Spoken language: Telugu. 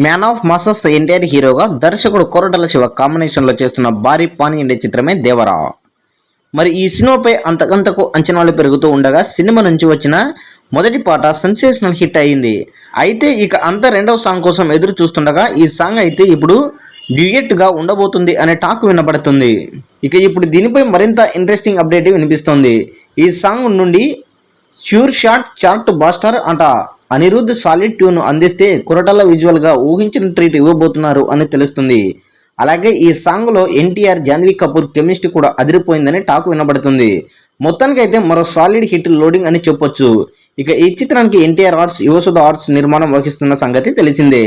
మ్యాన్ ఆఫ్ మాసెస్ ఎన్టీఆర్ హీరోగా దర్శకుడు కొరటాల శివ కాంబినేషన్లో చేస్తున్న భారీ పాన్ ఇండియా చిత్రమే దేవరా. మరి ఈ సినిమాపై అంతకంతకు అంచనాలు పెరుగుతూ ఉండగా సినిమా నుంచి వచ్చిన మొదటి పాట సెన్సేషనల్ హిట్ అయింది. అయితే ఇక అంత రెండవ సాంగ్ కోసం ఎదురు చూస్తుండగా ఈ సాంగ్ అయితే ఇప్పుడు డ్యూయెట్ గా ఉండబోతుంది అనే టాక్ వినబడుతుంది. ఇక ఇప్పుడు దీనిపై మరింత ఇంట్రెస్టింగ్ అప్డేట్ వినిపిస్తోంది. ఈ సాంగ్ నుండి ష్యూర్ షాట్ చార్ట్ బాస్టర్ అంట అనిరుద్ధ్ సాలిడ్ ట్యూన్ అందిస్తే కొరటాల విజువల్ గా ఊహించిన ట్రీట్ ఇవ్వబోతున్నారు అని తెలుస్తుంది. అలాగే ఈ సాంగ్ లో ఎన్టీఆర్ జాన్వీ కపూర్ కెమిస్ట్రీ కూడా అదిరిపోయిందని టాక్ వినబడుతుంది. మొత్తానికి అయితే మరో సాలిడ్ హిట్ లోడింగ్ అని చెప్పొచ్చు. ఇక ఈ చిత్రానికి ఎన్టీఆర్ ఆర్ట్స్, యువసుధ ఆర్ట్స్ నిర్మాణం వహిస్తున్న సంగతి తెలిసిందే.